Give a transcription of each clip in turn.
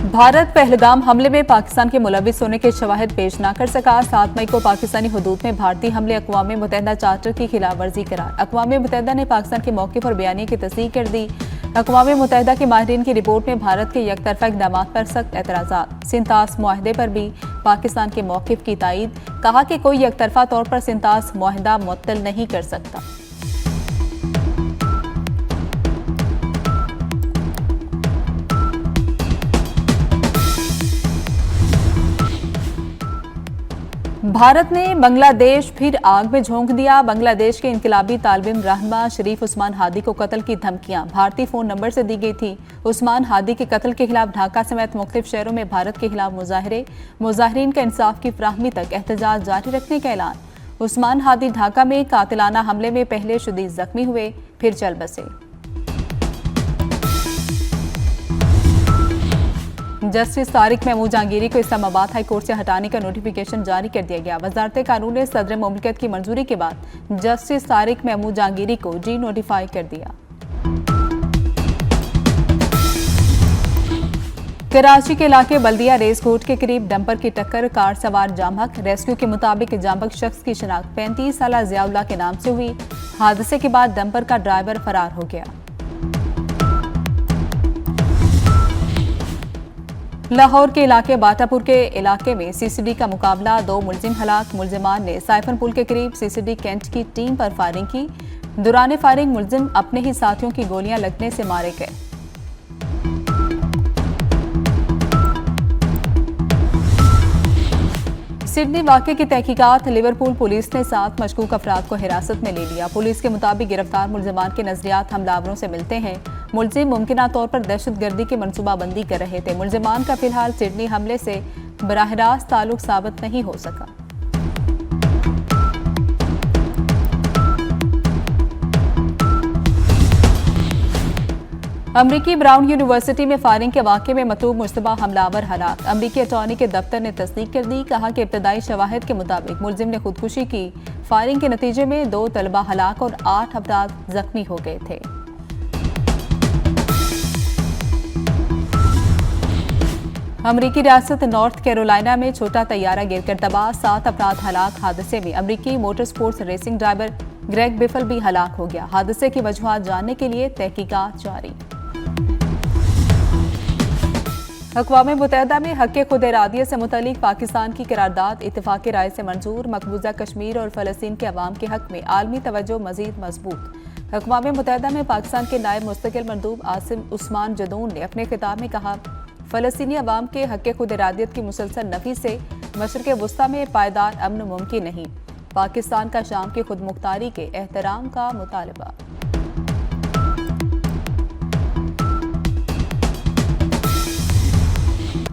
भारत पहलगाम हमले में पाकिस्तान के मुलविस होने के शवाहिद पेश न कर सका। 7 मई को पाकिस्तानी हुदूद में भारतीय हमले अक़वाम मुत्तहिदा चार्टर की खिलाफ वर्जी करार। अक़वाम मुत्तहिदा ने पाकिस्तान के मौक़िफ़ और बयानी की तस्दीक कर दी। अक़वाम मुत्तहिदा के माहिरीन की रिपोर्ट में भारत के यकतरफ़ा इक़दामात पर सख्त एतराज़ात। सिंतास मुआहदे पर भी पाकिस्तान के मौक़िफ़ की तायीद। कहा कि कोई यकतरफ़ा तौर पर सिंतास मुआहदा मुअत्तल नहीं कर सकता। भारत ने बांग्लादेश फिर आग में झोंक दिया। बांग्लादेश के इनकलाबी तालिब रहनुमा शरीफ उस्मान हादी को कत्ल की धमकियां भारतीय फोन नंबर से दी गई थी। उस्मान हादी के कत्ल के खिलाफ ढाका समेत मुख्तलिफ शहरों में भारत के खिलाफ मुजाहरे। मुजाहिरीन का इंसाफ की फराहमी तक एहतजाज जारी रखने का ऐलान। उस्मान हादी ढाका में कातिलाना हमले में पहले शदीद जख्मी हुए, फिर चल बसे। जस्टिस तारिक महमूद जहांगीरी को इस्लामाबाद हाई कोर्ट से हटाने का नोटिफिकेशन जारी कर दिया गया। वजारत कानून ने सदर मुमलिकत की मंजूरी के बाद जस्टिस तारिक महमूद जहांगीरी को डी नोटिफाई कर दिया। कराची के इलाके बल्दिया रेस कोर्ट के करीब डंपर की टक्कर, कार सवार जामहक। रेस्क्यू के मुताबिक जामहक शख्स की शिनाख्त 35 साला जियाउल्लाह के नाम से हुई। हादसे के बाद डंपर का ड्राइवर फरार हो गया। लाहौर के इलाके बाटापुर के इलाके में सीसीडी का मुकाबला, 2 मुलजिम हलाक। मुलजिमान ने साइफन पुल के करीब सीसीडी कैंट की टीम पर फायरिंग की। दौरान फायरिंग मुलजिम अपने ही साथियों की गोलियां लगने से मारे गए। सिडनी वाक़े की तहकीकात। लिवरपूल पुलिस ने 7 मशकूक अफराद को हिरासत में ले लिया। पुलिस के मुताबिक गिरफ्तार मुलजिमान के नजरियात हमलावरों से मिलते हैं। मुलजिम मुमकिना तौर पर दहशतगर्दी की मनसूबाबंदी कर रहे थे। मुलजिमान का फिलहाल सिडनी हमले से बराह रास्त ताल्लुक साबित नहीं हो सका। अमरीकी ब्राउन यूनिवर्सिटी में फायरिंग के वाक़े में मतलूब मुश्तबा हमलावर हलाक। अमरीकी अटॉर्नी के दफ्तर ने तस्दीक कर दी। कहा कि इब्तदाई शवाहिद के मुताबिक मुलजिम ने खुदकुशी की। फायरिंग के नतीजे में 2 तलबा हलाक और 8 अफराद जख्मी हो गए थे। अमरीकी रियासत नॉर्थ कैरोलिना में छोटा तैयारा गिरकर तबाह, 7 अफराद हलाक। हादसे में अमरीकी motor sports racing driver Greg बिफल भी हलाक हो गया। हादसे की वजूहात जानने के लिए तहकीकात जारी। अक़वाम मुत्तहिदा में हक़ खुद इरादियत से मुतल्लिक़ पाकिस्तान की करारदाद इत्तेफ़ाक़ी राय से मंजूर। मकबूजा कश्मीर और फ़लस्तीन के अवाम के हक़ में आलमी तवज्जो मज़ीद मजबूत। अक़वाम मुत्तहिदा में पाकिस्तान के नायब मुस्तक़िल मंदूब आसिम उस्मान जदून ने अपने खिताब में कहा, फ़लस्तीनी अवाम के हक़ खुद इरादियत की मुसलसल नफ़ी से मशरिक़ वुस्ता में पायदार अमन मुमकिन नहीं। पाकिस्तान का शाम की खुद मुख्तारी के एहतराम का मुतालबा।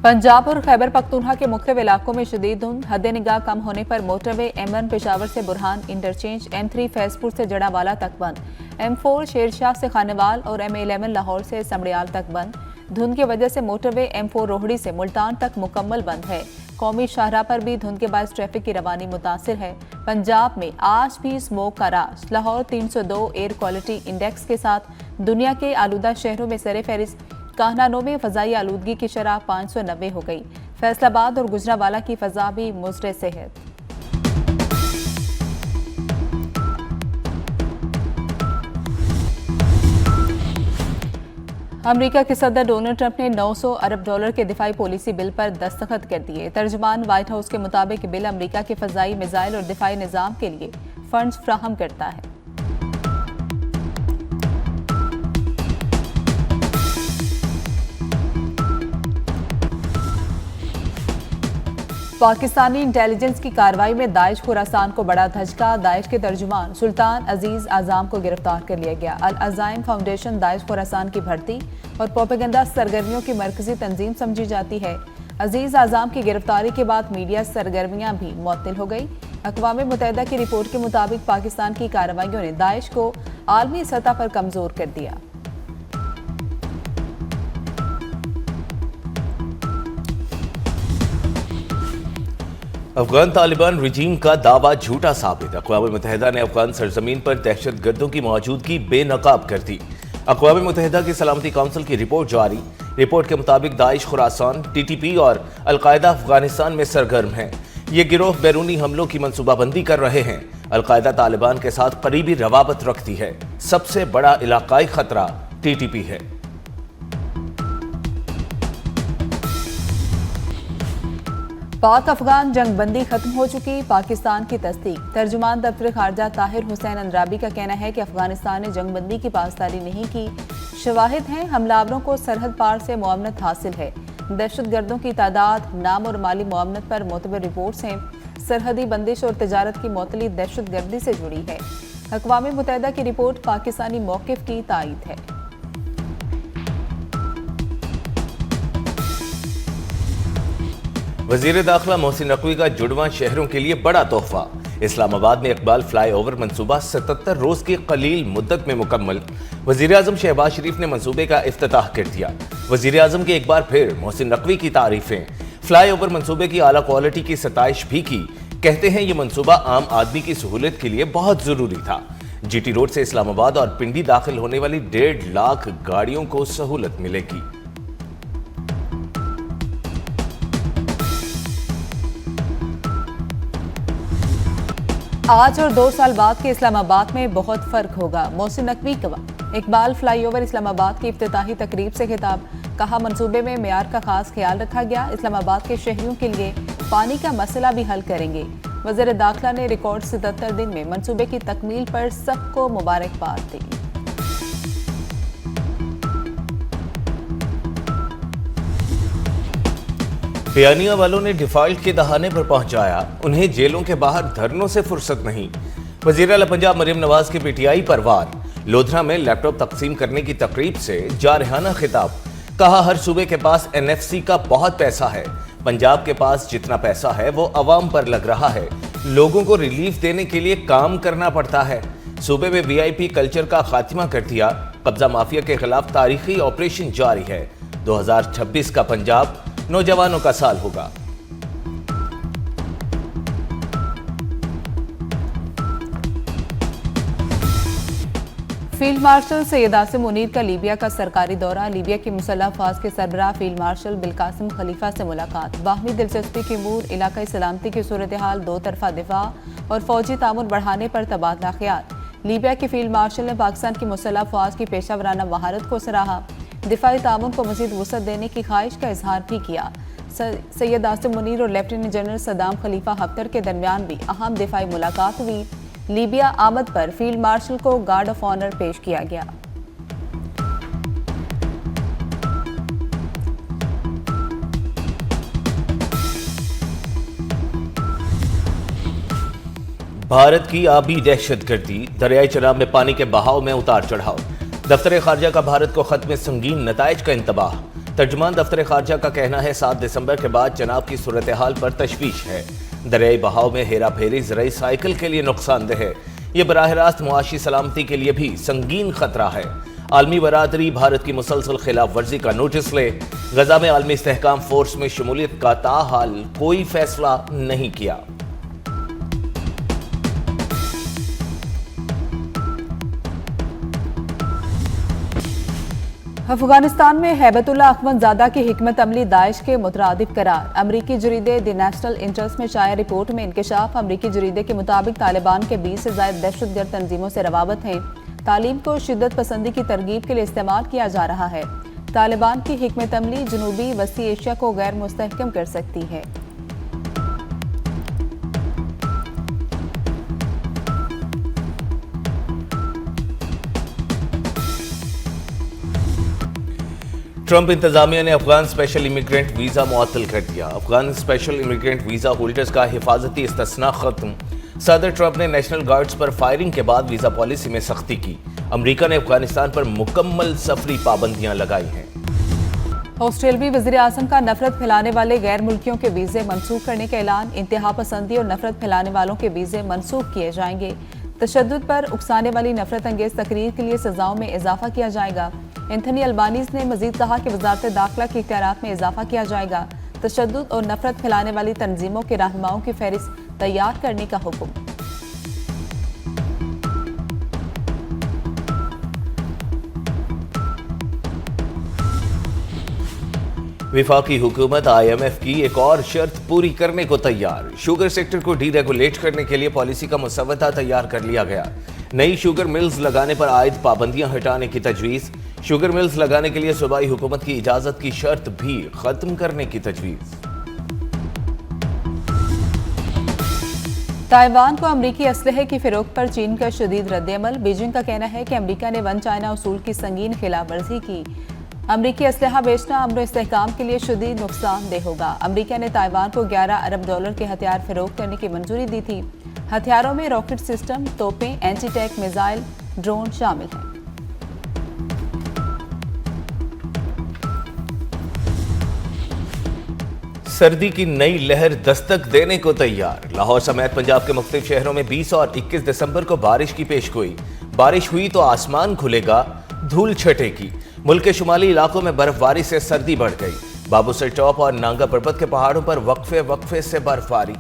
पंजाब और खैबर पख्तूनख्वा के मुख्तलिफ इलाकों में शदीद धुंध। हद निगाह कम होने पर मोटरवे M1 पेशावर से बुरहान इंटरचेंज, M3 फैजपुर से जड़ावाला तक बंद, M4 शेरशाह से खानेवाल और M11 लाहौर से समड़ियाल तक बंद। धुंध की वजह से मोटरवे M4 रोहड़ी से मुल्तान तक मुकम्मल बंद है। कौमी शाहराह पर भी धुंध के बाद ट्रैफिक की रवानी मुतासिर है। पंजाब में आज भी स्मोक का राज। लाहौर 302 एयर क्वालिटी इंडेक्स के साथ दुनिया के आलूदा शहरों में सरे फहरिस्त। काहनानो में फ़ज़ाई आलूदगी की शरह 590 हो गई। फैसलाबाद और गुजरावाला की फ़ज़ा भी मुज़र सेहत। अमेरिका के सदर डोनाल्ड ट्रंप ने 900 अरब डॉलर के दिफाई पॉलिसी बिल पर दस्तखत कर दिए। तर्जुमान व्हाइट हाउस के मुताबिक बिल अमेरिका के फ़ज़ाई मिसाइल और दिफाई निज़ाम के लिए फंड्स फ्राहम करता है। पाकिस्तानी इंटेलिजेंस की कार्रवाई में दाइश खुरासान को बड़ा धचका। दाइश के तर्जुमान सुल्तान अजीज आज़ाम को गिरफ्तार कर लिया गया। अल अज़ाइम फाउंडेशन दाइश खुरासान की भर्ती और प्रोपेगेंडा सरगर्मियों की मरकजी तंजीम समझी जाती है। अजीज आज़ाम की गिरफ्तारी के बाद मीडिया सरगर्मियां भी मुअत्तल हो गई। अक़वाम मुत्तहिदा की रिपोर्ट के मुताबिक पाकिस्तान की कार्रवाइयों ने दाइश को आलमी सतह पर कमजोर कर दिया। अफगान तालिबान रजीम का दावा झूठा साबित। अक़वाम मुत्तहिदा ने अफगान सरजमीन पर दहशत गर्दों की मौजूदगी बेनकाब कर दी। अक़वाम मुत्तहिदा की सलामती काउंसिल की रिपोर्ट जारी। रिपोर्ट के मुताबिक दाइश खुरासान, TTP और अलकायदा अफगानिस्तान में सरगर्म हैं। ये गिरोह बैरूनी हमलों की मंसूबाबंदी कर रहे हैं। अलकायदा तालिबान के साथ करीबी रवाबत रखती है। सबसे बड़ा इलाकाई खतरा TTP है। पाक अफगान जंगबंदी खत्म हो चुकी, पाकिस्तान की तस्दीक। तर्जुमान दफ्तर खारजा ताहिर हुसैन अंद्राबी का कहना है कि अफगानिस्तान ने जंगबंदी की पासदारी नहीं की। शवाहिद हैं, हमलावरों को सरहद पार से मुआवनत हासिल है। दहशतगर्दों की तादाद, नाम और माली मुआवनत पर मोतबर रिपोर्ट्स हैं। सरहदी बंदिश और तजारत की मोतली दहशतगर्दी से जुड़ी है। अक़वाम मुत्तहिदा की रिपोर्ट पाकिस्तानी मौक़िफ़ की तायीद है। वज़ीर दाखिला मोहसिन नकवी का जुड़वां शहरों के लिए बड़ा तोहफा। इस्लामाबाद में इकबाल फ्लाईओवर मंसूबा 77 रोज की कलील मुद्दत में मुकम्मल। वज़ीर आज़म शहबाज शरीफ ने मंसूबे का इफ्तिताह कर दिया। वज़ीर आज़म की एक बार फिर मोहसिन नकवी की तारीफें। फ्लाईओवर मंसूबे की आला क्वालिटी की सताइश भी की। कहते हैं ये मंसूबा आम आदमी की सहूलत के लिए बहुत जरूरी था। GT रोड से इस्लामाबाद और पिंडी दाखिल होने वाली 1.5 लाख गाड़ियों को सहूलत मिलेगी। आज और 2 साल बाद के इस्लामाबाद में बहुत फर्क होगा। मोहसिन नकवी का इकबाल फ्लाईओवर इस्लामाबाद की इफ्तिताही तकरीब से खिताब। कहा, मंसूबे में मेयार का खास ख्याल रखा गया। इस्लामाबाद के शहरियों के लिए पानी का मसला भी हल करेंगे। वज़ीर दाखिला ने रिकॉर्ड 77 दिन में मंसूबे की तकमील पर सबको मुबारकबाद दी। बयानिया वालों ने डिफॉल्ट के दहाने पर पहुंचाया। उन्हें जेलों के बाहर धरनों से फुर्सत नहीं। वज़ीर आला पंजाब मरियम नवाज के PTI पर वार। लोधरा में लैपटॉप तकसीम करने की तकरीब से जारहाना खिताब। कहा, हर सूबे के पास NFC का बहुत पैसा है। पंजाब के पास जितना पैसा है वो अवाम पर लग रहा है। लोगों को रिलीफ देने के लिए काम करना पड़ता है। सूबे में VIP कल्चर का खात्मा कर दिया। कब्जा माफिया के खिलाफ तारीखी ऑपरेशन जारी है। 2026 का पंजाब नौजवानों का साल होगा। फील्ड मार्शल सैयद आसिम मुनीर का लीबिया का सरकारी दौरा। लीबिया की मुसल्लह अफवाज के सरबराह फील्ड मार्शल बिलकासिम खलीफा से मुलाकात। बाहमी दिलचस्पी के अमूर, इलाकाई सलामती की सूरत हाल, दो तरफा दिफा और फौजी तामुन बढ़ाने पर तबादला ख्याल। लीबिया के फील्ड मार्शल ने पाकिस्तान की मुसल्लह अफवाज की पेशा वराना महारत को सराहा। दिफाई तामुन को मजीद वसअत देने की ख्वाहिश का इजहार भी किया। सैयद आसिम मुनीर और लेफ्टिनेंट जनरल सदाम खलीफा हफ्तर के दरमियान भी अहम दिफाई मुलाकात हुई। लीबिया आमद पर फील्ड मार्शल को गार्ड ऑफ ऑनर पेश किया गया। भारत की आबी दहशतगर्दी, दरियाई चनाब में पानी के बहाव में उतार चढ़ाव। दफ्तर खारजा का भारत को खत में संगीन नताइज का इंतबाह। तर्जुमान दफ्तर खारजा का कहना है 7 दिसंबर के बाद चनाब की सूरत हाल पर तशवीश है। दरियाई बहाव में हेरा फेरी ज़राई साइकिल के लिए नुकसानदेह है। ये बराह रास्त मुआशी सलामती के लिए भी संगीन खतरा है। आलमी बरादरी भारत की मुसलसल खिलाफ वर्जी का नोटिस ले। गजा में आलमी इस्तेहकाम फोर्स में शमूलियत का ताहाल कोई फैसला नहीं किया। अफगानिस्तान में हैबतुल्ला अखवंदजादा की हिकमत अमली दाइश के मुतरादिफ करार। अमरीकी जरीदे द नेशनल इंटरेस्ट में शाया रिपोर्ट में इंकशाफ। अमरीकी जरीदे के मुताबिक तालिबान के 20 से ज़ायद दहशतगर्द तंजीमों से रवाबत हैं। तालीम को शिद्दत पसंदी की तरगीब के लिए इस्तेमाल किया जा रहा है। तालिबान की हिकमत अमली जनूबी वसी एशिया को गैर मुस्तहकम कर सकती है। ट्रंप इंतजामिया ने अफगान स्पेशल इमिग्रेंट वीजा मुअत्तल कर दिया। Afghan special immigrant visa holders का हिफाजती इस्तिस्ना खत्म। सदर ट्रंप ने नेशनल गार्ड्स पर फायरिंग के बाद वीजा पॉलिसी में सख्ती की। अमेरिका ने अफगानिस्तान पर मुकम्मल सफरी पाबंदियां लगाई हैं। ऑस्ट्रेलियाई वज़ीर आज़म का नफरत फैलाने वाले गैर मुल्कियों के वीज़े मनसूख करने का ऐलान। इंतहा पसंदी और नफरत फैलाने वालों के वीज़े मनसूख किए जाएंगे। तशद्दुद पर उकसाने वाली नफरत अंगेज तकरीर के लिए सजाओं में इजाफा किया जाएगा। एंथनी अल्बानीज ने मजीद कहा कि वजारत दाखिला के इख्तियारात में इजाफा किया जाएगा। तशद्दुद और नफरत फैलाने वाली तंजीमों के रहनुमाओं की फहरिस्त तैयार करने का हुक्म। विफाकी हुकूमत IMF की एक और शर्त पूरी करने को तैयार। शुगर सेक्टर को डीरेगुलेट करने के लिए पॉलिसी का मसवदा तैयार कर लिया गया। नई शुगर मिल्स लगाने पर आयद पाबंदियां हटाने की तजवीज। शुगर मिल्स लगाने के लिए सूबाई हुकूमत की इजाजत की शर्त भी खत्म करने की तजवीज। ताइवान को अमरीकी असलहे की फिरोख्त पर चीन का शदीद रद्दअमल। बीजिंग का कहना है कि अमरीका ने वन चाइना उसूल की संगीन खिलाफवर्जी की। अमरीकी असलहा बेचना अमन इस्तेहकाम के लिए शदीद नुकसानदेह होगा। अमरीका ने ताइवान को $11 अरब के हथियार फरोख्त करने की मंजूरी दी थी। हथियारों में रॉकेट सिस्टम, तोपें, एंटी टैंक मिसाइल, ड्रोन शामिल हैं। सर्दी की नई लहर दस्तक देने को तैयार। लाहौर समेत पंजाब के मुख्तलिफ शहरों में 20 और 21 दिसंबर को बारिश की पेशगोई। बारिश हुई तो आसमान खुलेगा, धूल छटेगी। मुल्क के शुमाली इलाकों में बर्फबारी से सर्दी बढ़ गई। बाबूसर टॉप और नांगा पर्वत के पहाड़ों पर वक्फे से बर्फबारी।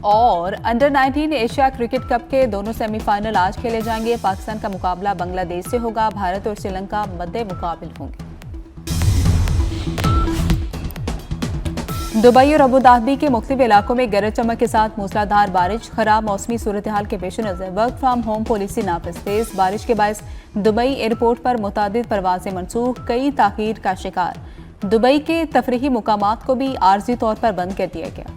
और अंडर 19 एशिया क्रिकेट कप के दोनों सेमीफाइनल आज खेले जाएंगे। पाकिस्तान का मुकाबला बांग्लादेश से होगा। भारत और श्रीलंका मद्दे मुकाबिल होंगे। दुबई और अबू धाबी के मुख्तलिफ इलाकों में गरज चमक के साथ मूसलाधार बारिश। खराब मौसमी सूरत हाल के पेश नजर वर्क फ्राम होम पॉलिसी नाफिज। तेज बारिश के बायस दुबई एयरपोर्ट पर मुतादिद परवाजें मनसूख, कई ताखीर का शिकार। दुबई के तफरीही मुकामात को भी आर्जी तौर पर बंद कर दिया गया।